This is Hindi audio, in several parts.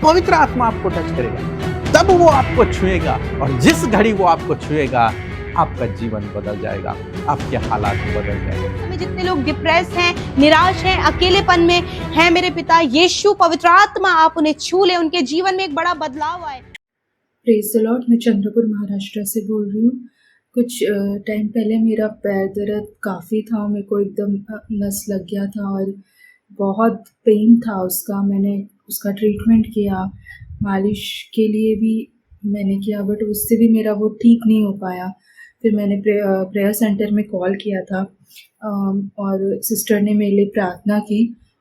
पवित्र आत्मा आपको टच करेगा, तब वो आपको छुएगा, और जिस घड़ी वो आपको छुएगा आपका जीवन बदल जाएगा, आपके हालात बदल जाएंगे। हमें जितने लोग डिप्रेस हैं, निराश हैं, अकेलेपन में हैं, मेरे पिता यीशु पवित्र आत्मा आप उन्हें छू ले, उनके जीवन में एक बड़ा बदलाव आए। Praise the Lord. मैं चंद्रपुर महाराष्ट्र से बोल रही हूँ। कुछ टाइम पहले मेरा पैर दर्द काफ़ी था, मेरे को एकदम नस लग गया था और बहुत पेन था उसका। मैंने उसका ट्रीटमेंट किया, मालिश के लिए भी मैंने किया, बट उससे भी मेरा वो ठीक नहीं हो पाया। फिर मैंने प्रेयर सेंटर में कॉल किया था और सिस्टर ने मेरे लिए प्रार्थना की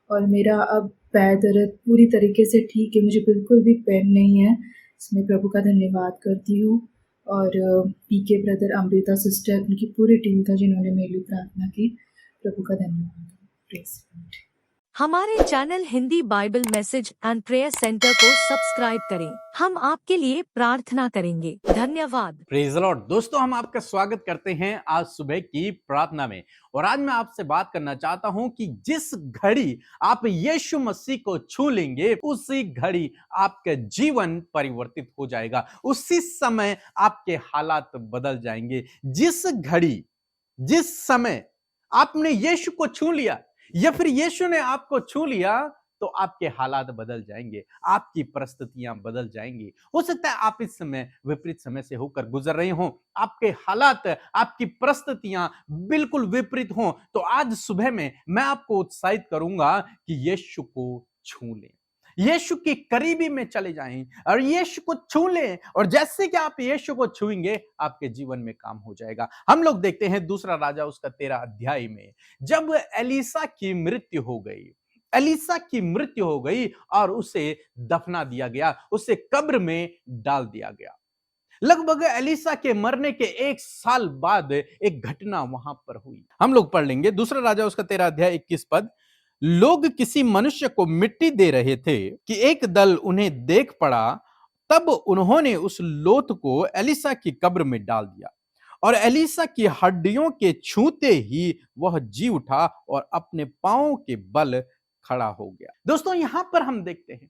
और मेरा अब पैर दर्द पूरी तरीके से ठीक है, मुझे बिल्कुल भी पेन नहीं है। इसमें प्रभु का धन्यवाद करती हूँ। और पीके ब्रदर, अमृता सिस्टर, उनकी पूरी टीम का जिन्होंने मेरे लिए प्रार्थना की, प्रभु का धन्यवाद। Praise god. हमारे channel Hindi bible message and prayer centre को सब्सक्राइब करें। हम आपके लिए प्रार्थना करेंगे। धन्यवाद। Praise the lord. दोस्तों, हम आपका स्वागत करते हैं आज सुबह की प्रार्थना में। और आज मैं आपसे बात करना चाहता हूं कि जिस घड़ी आप यीशु मसीह को छू लेंगे, उसी घड़ी आपका जीवन परिवर्तित हो जाएगा, उसी समय आपके हालात बदल जाएंगे। जिस समय आपने यीशु को छू लिया या फिर यीशु ने आपको छू लिया, तो आपके हालात बदल जाएंगे, आपकी परिस्थितियां बदल जाएंगी। हो सकता है आप इस समय विपरीत समय से होकर गुजर रहे हो, आपके हालात, आपकी परिस्थितियां बिल्कुल विपरीत हो, तो आज सुबह में मैं आपको उत्साहित करूंगा कि यीशु को छू लें, यीशु के करीबी में चले जाएं और यीशु को छू लें। और जैसे कि आप यीशु को छुएंगे, आपके जीवन में काम हो जाएगा। हम लोग देखते हैं दूसरा राजा उसका 13 अध्याय में, जब एलीसा की मृत्यु हो गई और उसे दफना दिया गया, उसे कब्र में डाल दिया गया। लगभग एलीसा के मरने के 1 साल बाद एक घटना वहां पर हुई। हम लोग पढ़ लेंगे दूसरा राजा उसका 13 अध्याय 21 पद। लोग किसी मनुष्य को मिट्टी दे रहे थे कि एक दल उन्हें देख पड़ा, तब उन्होंने उस लोथ को एलीसा की कब्र में डाल दिया और एलीसा की हड्डियों के छूते ही वह जी उठा और अपने पांवों के बल खड़ा हो गया। दोस्तों, यहां पर हम देखते हैं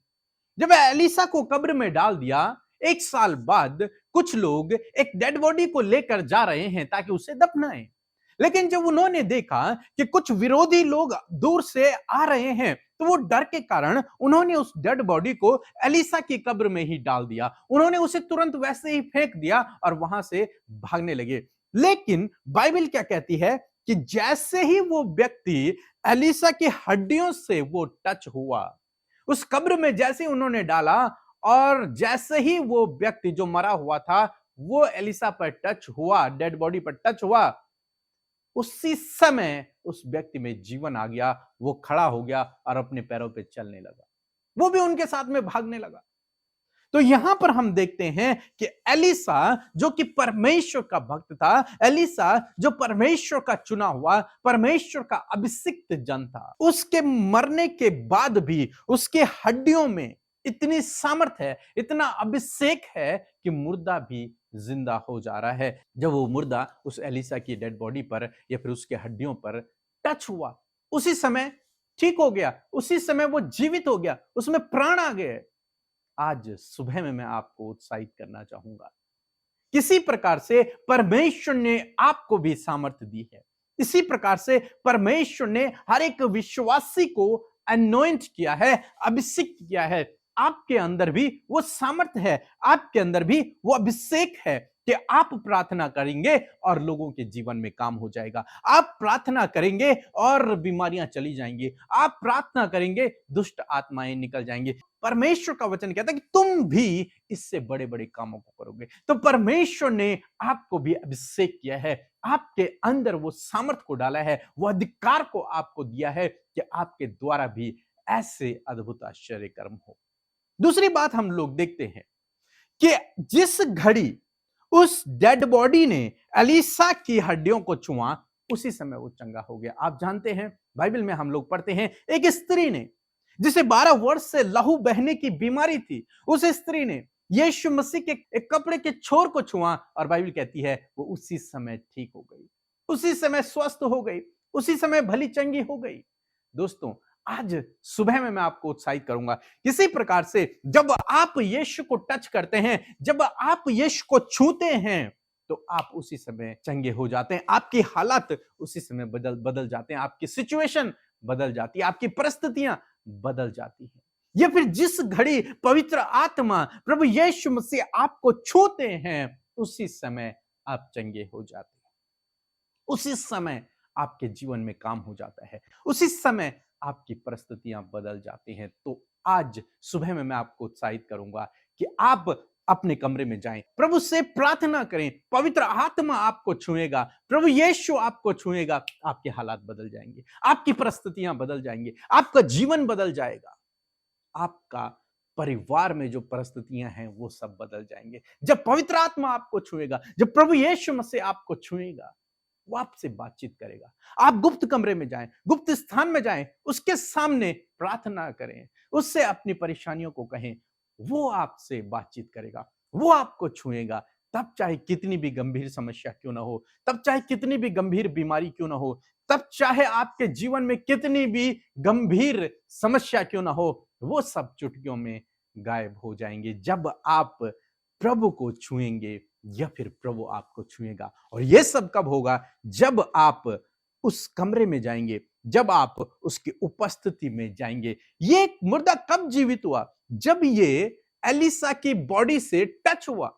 जब एलीसा को कब्र में डाल दिया, 1 साल बाद कुछ लोग एक डेड बॉडी को लेकर जा रहे हैं ताकि उसे दफनाएं। लेकिन जब उन्होंने देखा कि कुछ विरोधी लोग दूर से आ रहे हैं, तो वो डर के कारण उन्होंने उस डेड बॉडी को एलीसा की कब्र में ही डाल दिया। उन्होंने उसे तुरंत वैसे ही फेंक दिया और वहां से भागने लगे। लेकिन बाइबल क्या कहती है कि जैसे ही वो व्यक्ति एलीसा की हड्डियों से वो टच हुआ, उस कब्र में जैसे ही उन्होंने डाला और जैसे ही वो व्यक्ति जो मरा हुआ था वो एलीसा पर टच हुआ, डेड बॉडी पर टच हुआ, उसी समय उस व्यक्ति में जीवन आ गया। वो खड़ा हो गया और अपने पैरों पे चलने लगा, वो भी उनके साथ में भागने लगा। तो यहां पर हम देखते हैं कि एलीसा जो कि परमेश्वर का भक्त था, एलीसा जो परमेश्वर का चुना हुआ, परमेश्वर का अभिषिक्त जन था, उसके मरने के बाद भी उसके हड्डियों में इतनी सामर्थ्य है, इतना अभिषेक है कि मुर्दा भी जिंदा हो जा रहा है। जब वो मुर्दा उस एलीसा की डेड बॉडी पर या फिर उसके हड्डियों पर टच हुआ, उसी समय ठीक हो गया, उसी समय वो जीवित हो गया, उसमें प्राण आ गए। आज सुबह में मैं आपको उत्साहित करना चाहूंगा, किसी प्रकार से परमेश्वर ने आपको भी सामर्थ्य दी है। इसी प्रकार से परमेश्वर ने हर एक विश्वासी को अनॉइंट किया है, अभिषेक किया है। आपके अंदर भी वो सामर्थ्य है, आपके अंदर भी वो अभिषेक है कि आप प्रार्थना करेंगे और लोगों के जीवन में काम हो जाएगा। आप प्रार्थना करेंगे और बीमारियां चली जाएंगी। आप प्रार्थना करेंगे, दुष्ट आत्माएं निकल जाएंगी। परमेश्वर का वचन कहता है कि तुम भी इससे बड़े बड़े कामों को करोगे। तो परमेश्वर ने आपको भी अभिषेक किया है, आपके अंदर वो सामर्थ्य को डाला है, वो अधिकार को आपको दिया है कि आपके द्वारा भी ऐसे अद्भुत आश्चर्य कर्म हो। दूसरी बात हम लोग देखते हैं कि जिस घड़ी उस डेड बॉडी ने एलीसा की हड्डियों को छुआ, उसी समय वो चंगा हो गया। आप जानते हैं, बाइबल में हम लोग पढ़ते हैं, एक स्त्री ने जिसे 12 वर्ष से लहू बहने की बीमारी थी, उस स्त्री ने यीशु मसीह के एक कपड़े के छोर को छुआ और बाइबल कहती है वो उसी समय ठीक हो गई, उसी समय स्वस्थ हो गई, उसी समय भली चंगी हो गई। दोस्तों, आज सुबह में मैं आपको उत्साहित करूंगा किसी प्रकार से जब आप यीशु को टच करते हैं, जब आप यीशु को छूते हैं, तो आप उसी समय चंगे हो जाते हैं, आपकी हालात उसी समय बदल जाते हैं, आपकी सिचुएशन बदल जाती है, आपकी परिस्थितियां बदल जाती हैं। या फिर जिस घड़ी पवित्र आत्मा प्रभु यीशु मसीह आपको छूते हैं, उसी समय आप चंगे हो जाते हैं, उसी समय आपके जीवन में काम हो जाता है, उसी समय आपकी परिस्थितियां बदल जाती हैं। तो आज सुबह में मैं आपको उत्साहित करूंगा कि आप अपने कमरे में जाएं, प्रभु से प्रार्थना करें, पवित्र आत्मा आपको छुएगा, प्रभु यीशु आपको छुएगा, आपके हालात बदल जाएंगे, आपकी परिस्थितियां बदल जाएंगी, आपका जीवन बदल जाएगा, आपका परिवार में जो परिस्थितियां हैं वो सब बदल जाएंगे। जब पवित्र आत्मा आपको छुएगा, जब प्रभु यीशु मसीह आपको छुएगा, वो आपसे बातचीत करेगा। आप गुप्त कमरे में जाएं, गुप्त स्थान में जाएं, उसके सामने प्रार्थना करें, उससे अपनी परेशानियों को कहें, वो आपसे बातचीत करेगा, वो आपको छुएगा। तब चाहे कितनी भी गंभीर समस्या क्यों ना हो, तब चाहे कितनी भी गंभीर बीमारी क्यों ना हो, तब चाहे आपके जीवन में कितनी भी गंभीर समस्या क्यों ना हो, वो सब चुटकियों में गायब हो जाएंगे जब आप प्रभु को छुएंगे या फिर प्रभु आपको छुएगा। और यह सब कब होगा? जब आप उस कमरे में जाएंगे, जब आप उसकी उपस्थिति में जाएंगे। ये मुर्दा कब जीवित हुआ? जब ये एलिसा की बॉडी से टच हुआ।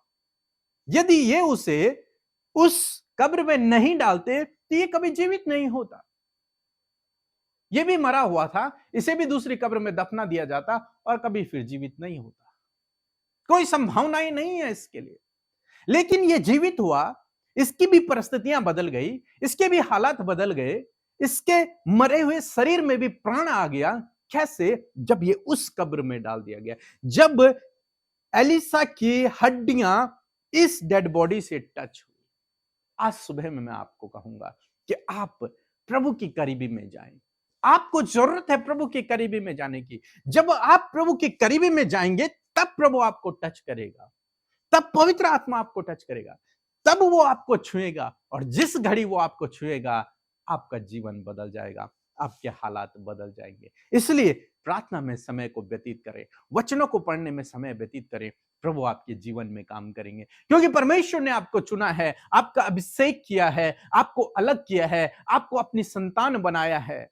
यदि ये उसे उस कब्र में नहीं डालते तो ये कभी जीवित नहीं होता। ये भी मरा हुआ था, इसे भी दूसरी कब्र में दफना दिया जाता और कभी फिर जीवित नहीं होता। कोई संभावना ही नहीं है इसके लिए। लेकिन ये जीवित हुआ, इसकी भी परिस्थितियां बदल गई, इसके भी हालात बदल गए, इसके मरे हुए शरीर में भी प्राण आ गया। कैसे? जब ये उस कब्र में डाल दिया गया, जब एलिसा की हड्डियां इस डेड बॉडी से टच हुई। आज सुबह में मैं आपको कहूंगा कि आप प्रभु की करीबी में जाएं। आपको जरूरत है प्रभु के करीबी में जाने की। जब आप प्रभु के करीबी में जाएंगे तब प्रभु आपको टच करेगा, तब पवित्र आत्मा आपको टच करेगा, तब वो आपको छुएगा। और जिस घड़ी वो आपको छुएगा, आपका जीवन बदल जाएगा, आपके हालात बदल जाएंगे। इसलिए प्रार्थना में समय को व्यतीत करें, वचनों को पढ़ने में समय व्यतीत करें। प्रभु आपके जीवन में काम करेंगे, क्योंकि परमेश्वर ने आपको चुना है, आपका अभिषेक किया है, आपको अलग किया है, आपको अपनी संतान बनाया है।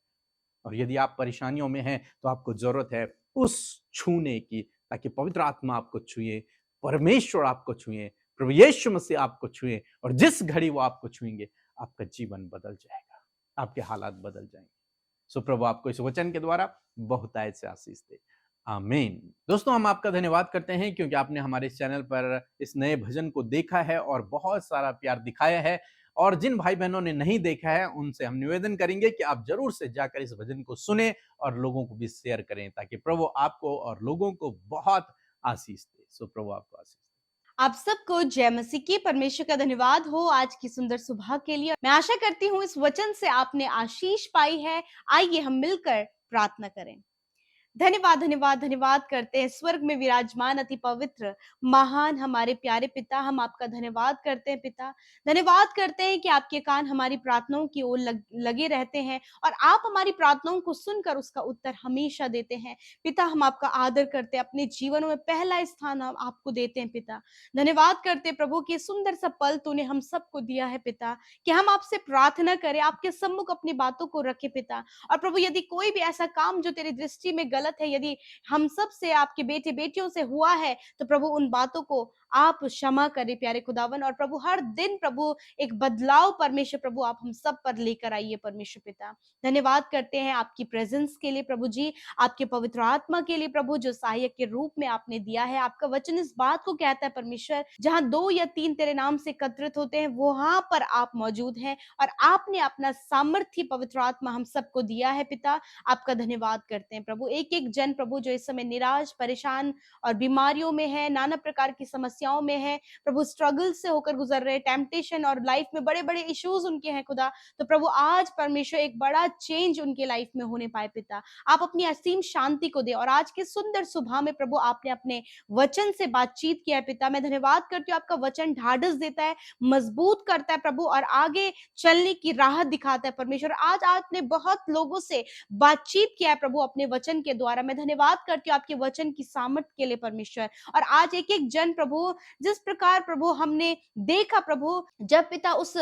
और यदि आप परेशानियों में हैं तो आपको जरूरत है उस छूने की, ताकि पवित्र आत्मा आपको छुए, परमेश्वर आपको छुए, प्रभु यीशु मसीह आपको छुए। और जिस घड़ी वो आपको छुएंगे, आपका जीवन बदल जाएगा, आपके हालात बदल जाएंगे। सो प्रभु आपको इस वचन के द्वारा बहुतायत से आशीष दे। आमीन। दोस्तों, हम आपका धन्यवाद करते हैं क्योंकि आपने हमारे इस चैनल पर इस नए भजन को देखा है और बहुत सारा प्यार दिखाया है। और जिन भाई बहनों ने नहीं देखा है, उनसे हम निवेदन करेंगे कि आप जरूर से जाकर इस भजन को सुने और लोगों को भी शेयर करें, ताकि प्रभु आपको और लोगों को बहुत आशीष दे। सो प्रभु आपको आशीष दे। आप सबको जय मसीह की। परमेश्वर का धन्यवाद हो आज की सुंदर सुबह के लिए। मैं आशा करती हूँ इस वचन से आपने आशीष पाई है। आइए हम मिलकर प्रार्थना करें। धन्यवाद धन्यवाद धन्यवाद करते हैं स्वर्ग में विराजमान अति पवित्र महान हमारे प्यारे पिता। हम आपका धन्यवाद करते हैं पिता। धन्यवाद करते हैं कि आपके कान हमारी प्रार्थनाओं की ओर लगे रहते हैं और आप हमारी प्रार्थनाओं को सुनकर उसका उत्तर हमेशा देते हैं पिता। हम आपका आदर करते हैं, अपने जीवनों में पहला स्थान हम आपको देते हैं पिता। धन्यवाद करते हैं प्रभु कि सुंदर सा पल तूने हम सबको दिया है पिता, कि हम आपसे प्रार्थना करें, आपके सम्मुख अपनी बातों को रखे पिता। और प्रभु यदि कोई भी ऐसा काम जो तेरी दृष्टि में गलत है, यदि हम सब से आपके बेटे बेटियों से हुआ है, तो प्रभु उन बातों को आप क्षमा करें प्यारे खुदावन। और प्रभु हर दिन प्रभु एक बदलाव परमेश्वर प्रभु आप हम सब पर लेकर आइए परमेश्वर पिता। धन्यवाद करते हैं आपकी प्रेजेंस के लिए प्रभु जी, आपके पवित्र आत्मा के लिए प्रभु, जो सहायक के रूप में आपने दिया है। आपका वचन इस बात को कहता है परमेश्वर, जहां 2 या 3 तेरे नाम से एकत्रित होते हैं, वहां पर आप मौजूद हैं। और आपने अपना सामर्थ्य पवित्र आत्मा हम सबको दिया है पिता। आपका धन्यवाद करते हैं प्रभु। एक एक जन प्रभु जो इस समय निराश, परेशान और बीमारियों में है, नाना प्रकार की समस्याओं में है, प्रभु स्ट्रगल से होकर गुजर रहे, टेम्पटेशन और लाइफ में बड़े बड़े इश्यूज उनके हैं खुदा। तो प्रभु आज परमेश्वर एक बड़ा चेंज उनके लाइफ में होने पाए पिता, आप अपनी असीम शांति को दे। और आज के सुंदर सुबह में प्रभु आपने अपने वचन से बातचीत किया है पिता, मैं धन्यवाद करती हूँ, आपका वचन ढाढ़स देता है, मजबूत करता है प्रभु, और आगे चलने की राह दिखाता है परमेश्वर। आज आपने बहुत लोगों से बातचीत किया है प्रभु अपने वचन के द्वारा, मैं धन्यवाद करती हूँ आपके वचन की सामर्थ के लिए परमेश्वर। और आज एक एक जन प्रभु, जिस प्रकार प्रभु हमने देखा प्रभु, जब पिता उस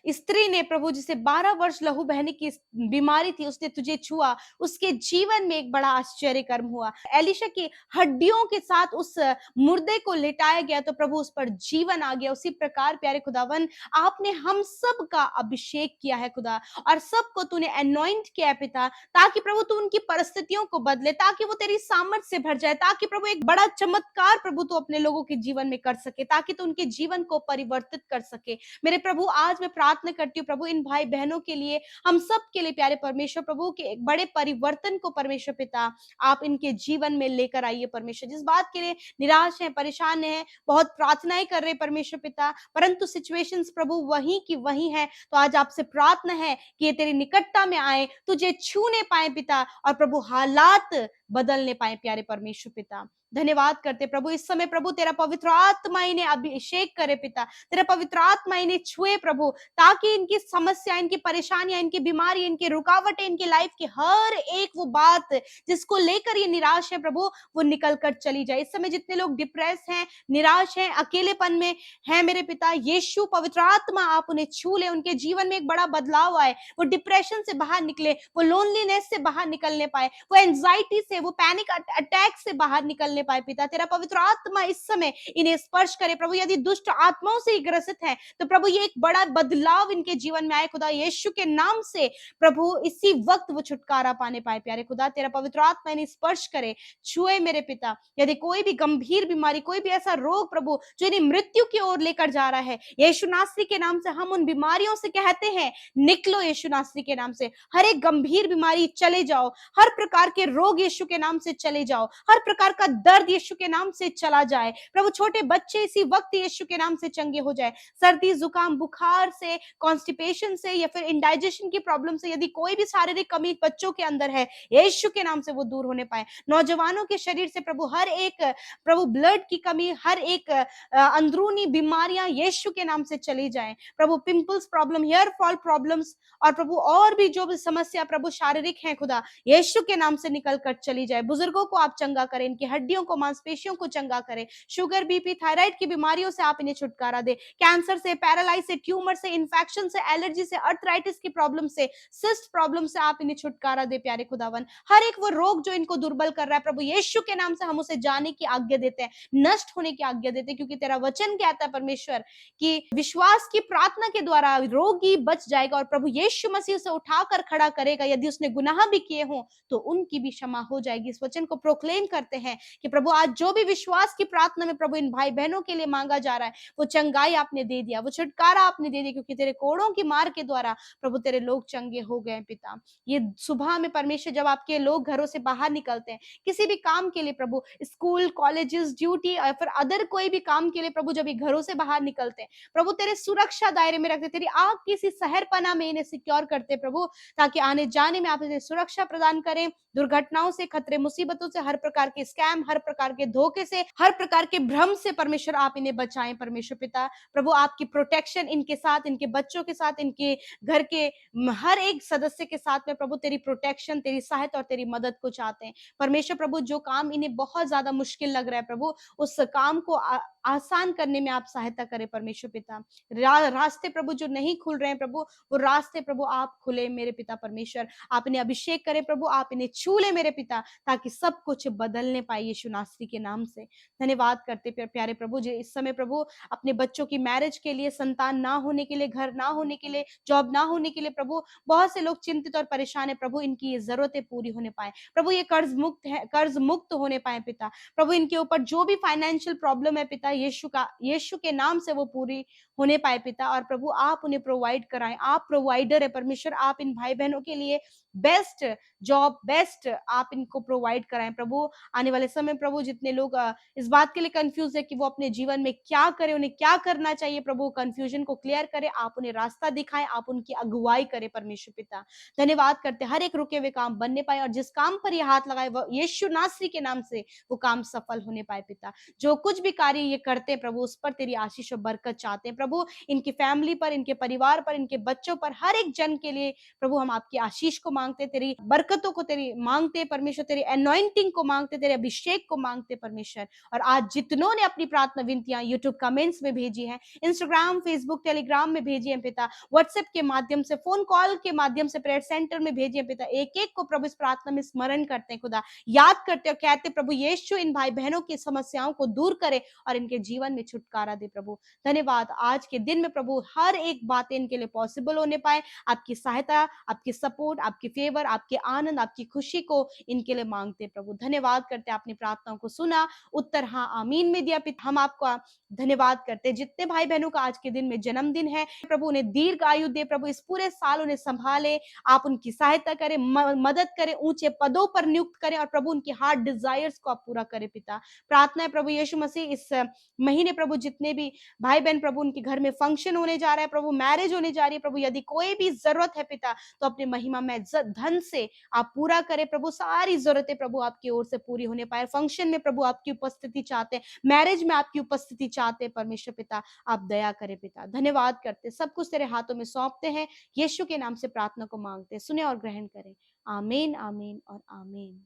स्त्री ने प्रभु जिसे 12 वर्ष लहू बहने की बीमारी थी, उसने तुझे छुआ, उसके जीवन में एक बड़ा आश्चर्य कर्म हुआ। एलिशा की हड्डियों के साथ उस मुर्दे को लिटाया गया तो प्रभु उस पर जीवन आ गया। उसी प्रकार प्यारे खुदावन आपने हम सब का अभिषेक किया है खुदा, और सबको तूने अनॉइंट किया है पिता, ताकि प्रभु तू उनकी परिस्थितियों को बदले, ताकि वो तेरी सामर्थ से भर जाए, ताकि प्रभु एक बड़ा चमत्कार प्रभु तू अपने लोगों के जीवन में कर सके, ताकि तू उनके जीवन को परिवर्तित कर सके। मेरे प्रभु आज मैं प्रार्थना करती हूँ प्रभु इन भाई बहनों के लिए, हम सब के लिए प्यारे परमेश्वर प्रभु के एक बड़े परिवर्तन को परमेश्वर पिता आप इनके जीवन में लेकर आइए परमेश्वर। जिस बात के लिए निराश है, परेशान है, बहुत प्रार्थनाएं कर रहे परमेश्वर पिता, परंतु सिचुएशंस प्रभु वहीं की वहीं है, तो आज आपसे प्रार्थना है कि ये तेरी निकटता में आए, तुझे छूने पाए पिता, और प्रभु हालात बदलने पाए प्यारे परमेश्वर पिता। धन्यवाद करते प्रभु, इस समय प्रभु तेरा पवित्र आत्मा इन्हें अभिषेक करे पिता, तेरा पवित्र आत्मा इन्हें छुए प्रभु, ताकि इनकी समस्या, इनकी परेशानियां, इनकी बीमारी, इनकी रुकावटें, इनकी लाइफ की हर एक वो बात जिसको लेकर ये निराश है प्रभु, वो निकल कर चली जाए। इस समय जितने लोग डिप्रेस हैं, निराश हैं, अकेलेपन में हैं मेरे पिता, यीशु पवित्र आत्मा आप उन्हें छू ले, उनके जीवन में एक बड़ा बदलाव आए, वो डिप्रेशन से बाहर निकले, वो लोनलीनेस से बाहर निकलने पाए, वो एंजाइटी से, वो पैनिक अटैक से बाहर निकलने पाए पिता। तेरा पवित्र आत्मा इस समय इन्हें स्पर्श करे प्रभु, यदि दुष्ट आत्माओं से ग्रसित है तो प्रभु ये एक बड़ा बदलाव इनके जीवन में आए खुदा, यीशु के नाम से प्रभु इसी वक्त वो छुटकारा पाने पाए प्यारे खुदा। तेरा पवित्र आत्मा इन्हें स्पर्श करे, छुए मेरे पिता, यदि कोई भी गंभीर बीमारी, कोई भी ऐसा रोग प्रभु जो इन्हें मृत्यु की ओर लेकर जा रहा है, यीशु नासरी के नाम से हम उन बीमारियों से कहते हैं निकलो यीशु नासरी के नाम से। हर एक गंभीर बीमारी चले जाओ, हर प्रकार के रोग यीशु के नाम से चले जाओ, हर प्रकार का दर्द यीशु के नाम से चला जाए प्रभु। छोटे बच्चे इसी वक्त यीशु के नाम से चंगे हो जाए, सर्दी जुकाम बुखार से, कॉन्स्टिपेशन से, या फिर इंडाइजेशन की प्रॉब्लम से, यदि कोई भी शारीरिक कमी बच्चों के अंदर है, यीशु के नाम से वो दूर होने पाए। नौजवानों के शरीर से प्रभु हर एक प्रभु ब्लड की कमी, हर एक अंदरूनी बीमारियां यीशु के नाम से चली जाएं प्रभु। Pimples problem, hair fall problems, और प्रभु और भी जो भी समस्या प्रभु शारीरिक है खुदा, यीशु के नाम से निकल कर चली जाए। बुजुर्गों को आप चंगा करें, इनकी हड्डियों को, मांसपेशियों को चंगा करें, शुगर, बीपी, थायराइड की बीमारियों से आप इन्हें छुटकारा दे, कैंसर से, पैरालाइज से, ट्यूमर से, इन्फेक्शन से, एलर्जी से, अर्थराइटिस की प्रॉब्लम से, सिस्ट प्रॉब्लम से आप इन्हें छुटकारा दे प्यारे खुदावन। हर एक वो रोग जो इनको दुर्बल कर रहा है प्रभु, यीशु के नाम से हम उसे जाने की आज्ञा देते हैं, नष्ट होने की आज्ञा देते हैं, क्योंकि तेरा वचन कहता है परमेश्वर कि विश्वास की प्रार्थना के द्वारा रोगी बच जाएगा, और प्रभु यीशु मसीह उसे उठाकर खड़ा करेगा। यदि उसने गुनाह भी किए हों तो उनकी भी क्षमा हो जाएगी। इस वचन को प्रोक्लेम करते हैं कि प्रभु आज जो भी विश्वास की प्रार्थना में प्रभु इन भाई बहनों के लिए मांगा जा रहा है, वो चंगाई आपने दे दिया, वो छुटकारा आपने दे दिया, क्योंकि तेरे कोड़ों की मार के द्वारा प्रभु तेरे लोग चंगे हो गए पिता। ये सुबह में परमेश्वर जब आपके लोग घरों से बाहर निकलते हैं किसी भी काम के लिए प्रभु, स्कूल, कॉलेजेस, ड्यूटी या फिर अदर कोई भी काम के लिए प्रभु, जब ये घरों से बाहर निकलते हैं प्रभु, तेरे सुरक्षा दायरे में रखते, तेरी आग की सी शहर पना में इन्हें सिक्योर करते प्रभु, ताकि आने जाने में आप इन्हें सुरक्षा प्रदान करें, दुर्घटनाओं से, खतरे, मुसीबतों से, हर प्रकार के स्कैम, हर प्रकार के धोखे से, हर प्रकार के भ्रम से परमेश्वर आप इन्हें बचाएं परमेश्वर पिता। प्रभु आपकी प्रोटेक्शन इनके साथ, इनके बच्चों के साथ, इनके घर के हर एक सदस्य के साथ में प्रभु तेरी प्रोटेक्शन, तेरी सहायता और तेरी मदद को चाहते हैं परमेश्वर। प्रभु जो काम इन्हें बहुत ज्यादा मुश्किल लग रहा है प्रभु, उस काम को आसान करने में आप सहायता करें परमेश्वर पिता। रास्ते प्रभु जो नहीं खुल रहे हैं प्रभु, वो रास्ते प्रभु आप खुले मेरे पिता परमेश्वर। आप इन्हें अभिषेक करें प्रभु, आप इन्हें छू ले मेरे पिता, ताकि सब कुछ बदलने पाए यीशु नासरी के नाम से। धन्यवाद करते प्यारे प्रभु जी इस समय प्रभु अपने बच्चों की मैरिज के लिए, संतान ना होने के लिए, घर ना होने के लिए, जॉब ना होने के लिए प्रभु बहुत से लोग चिंतित और परेशान है प्रभु, इनकी ये जरूरतें पूरी होने पाए प्रभु, ये कर्ज मुक्त होने पाए पिता प्रभु, इनके ऊपर जो भी फाइनेंशियल प्रॉब्लम है पिता यीशु के नाम से वो पूरी होने पाए पिता। और प्रभु आप उन्हें प्रोवाइड कराएं, आप प्रोवाइडर है परमेश्वर, आप इन भाई बहनों के लिए बेस्ट जॉब, बेस्ट आप इनको प्रोवाइड कराएं प्रभु। आने वाले समय प्रभु जितने लोग इस बात के लिए कंफ्यूज है कि वो अपने जीवन में क्या करें, उन्हें क्या करना चाहिए प्रभु, कंफ्यूजन को क्लियर करें, आप उन्हें रास्ता दिखाएं, आप उनकी अगुवाई करें परमेश्वर पिता। धन्यवाद करते हर एक रुके हुए काम बनने पाए और जिस काम पर ये हाथ लगाए वो यीशु नासरी के नाम से वो काम सफल होने पाए पिता। जो कुछ भी कार्य ये करते हैं प्रभु उस पर तेरी आशीष और बरकत चाहते हैं प्रभु, इनकी फैमिली पर, इनके परिवार पर, इनके बच्चों पर, हर एक जन के लिए प्रभु हम आपकी आशीष को मांगते, तेरी बरकतों को तेरी मांगते परमेश्वर, तेरी अनॉइंटिंग को मांगते, तेरे अभिषेक को मांगते परमेश्वर। और आज जितनों ने अपनी प्रार्थना विनतियां यूट्यूब कमेंट्स में भेजी हैं, इंस्टाग्राम, फेसबुक, टेलीग्राम में भेजी हैं पिता, व्हाट्सएप के माध्यम से, फोन कॉल के माध्यम से, प्रेयर सेंटर में भेजी हैं पिता, एक एक को प्रभु इस प्रार्थना में स्मरण करते हैं खुदा, याद करते और कहते प्रभु यीशु इन भाई बहनों की समस्याओं को दूर करे और इनके जीवन में छुटकारा दे प्रभु। धन्यवाद आज के दिन में प्रभु हर एक बात इनके लिए पॉसिबल होने पाए, आपकी सहायता, आपकी सपोर्ट, आपकी फेवर, आपके आनंद, आपकी खुशी को इनके लिए मांगते प्रभु। धन्यवाद करते आपने प्रार्थनाओं को सुना, उत्तर हाँ आमीन में दिया पिता। हम आपका धन्यवाद करते जितने भाई बहनों का आज के दिन में जन्मदिन है प्रभु उन्हें दीर्घ आयु दे प्रभु, इस पूरे साल उन्हें संभाले, आप उनकी सहायता करें, मदद करें, ऊंचे पदों पर नियुक्त करें और प्रभु उनकी हार्ट डिजायर्स को आप पूरा करें पिता। प्रार्थना है प्रभु यीशु मसीह इस महीने प्रभु जितने भी भाई बहन प्रभु उनके घर में फंक्शन होने जा रहा है प्रभु, मैरिज होने जा रही है प्रभु, यदि कोई भी जरूरत है पिता तो अपने महिमा में धन से आप पूरा करें प्रभु, सारी जरूरतें प्रभु आपकी ओर से पूरी होने पाए। फंक्शन में प्रभु आपकी उपस्थिति चाहते हैं, मैरिज में आपकी उपस्थिति चाहते हैं परमेश्वर पिता, आप दया करें पिता। धन्यवाद करते, सब कुछ तेरे हाथों में सौंपते हैं, यीशु के नाम से प्रार्थना को मांगते, सुने और ग्रहण करें। आमीन आमीन और आमीन।